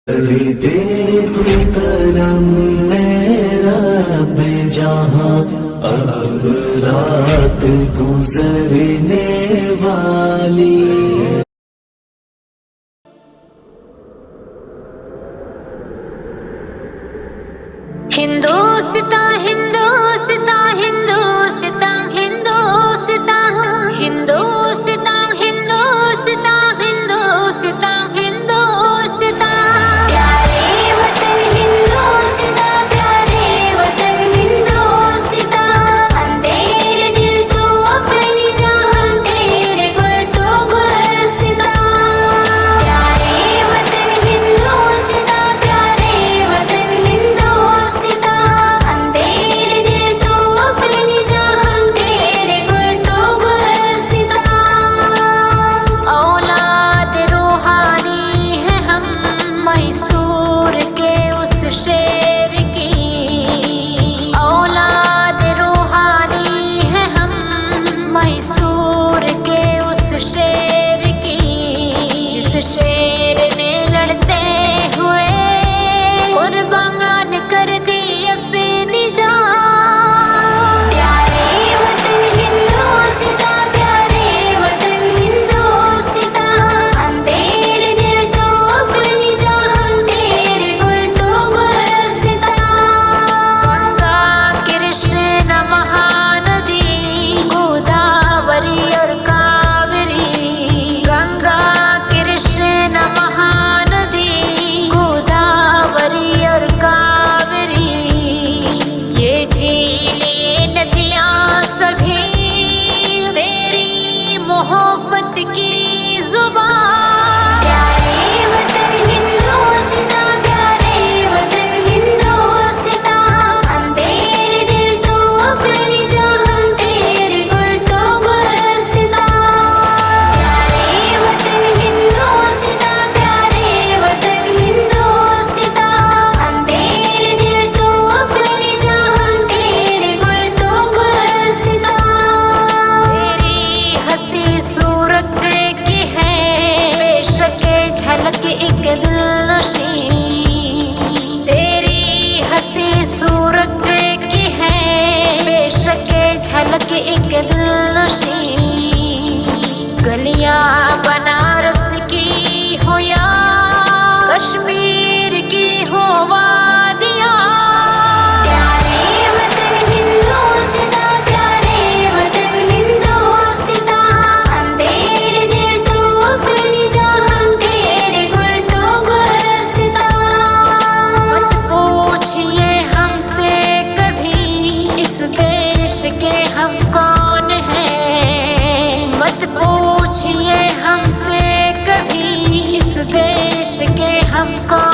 दे तू करम मेरा जहाँ अब रात गुजरने वाली। हिंदुस्ता हिंदुस्ता हिंदुस्ता हिंदुस्ता हिंदुस्ता हिंदुस्ता हिंदुस्ता हिंदुस्ता प्यारे वतन हिंदुस्ता प्यारे वतन हिंदुस्ता अंधेरे दिल तो अपनी जहां तेरे गुल तो गुलसिता प्यारे वतन हिंदुस्ता प्यारे वतन हिंदुस्ता अंधेरे दिल तो अपनी जहां तेरे गुल तो गुलसिता औलाद रूहानी है हम मैसूर के उस शेर की औलाद रूहानी है हम मैसूर के उस शेर की जिस शेर ने लड़ते हुए कुर्बान कर दी अपनी जान प्यारे वतन हिंदुस्ता प्यारे वतन हिंदुस्ता अंधेरे दिल तो अपनी जहां तेरे गुल तो गुलसिता गंगा कृष्ण महानदी गोदावरी और कावेरी गंगा कृष्ण महानदी गोदावरी और कावेरी ये झील ये नदियाँ सभी तेरी मोहब्बत की जुबान प्यारे वतन हिंदुस्ता प्यारे वतन हिंदुस्ता अंधेरे दिल तो अपनी जहां तेरे गुल तो गुलसिता प्यारे वतन हिंदुस्ता प्यारे वतन हिंदुस्ता अंधेरे दिल तो अपनी जहां तेरे गुल तो गुलसिता तेरी हंसी सूरत की है बेशक झलक एक दिलनशी तेरी हंसी सूरत की है बेशक झलक एक दिलनशी गलियां बनारस की हो या कश्मीर की हो वादियां प्यारे वतन हिंदुस्ता प्यारे वतन हिंदुस्ता अंधेरे दिल तो अपनी जहां तेरे गुल तो गुलसिता मत पूछिए हमसे कभी इस देश के हम कौन हैं मत पूछिए हमसे कभी इस देश के हम कौन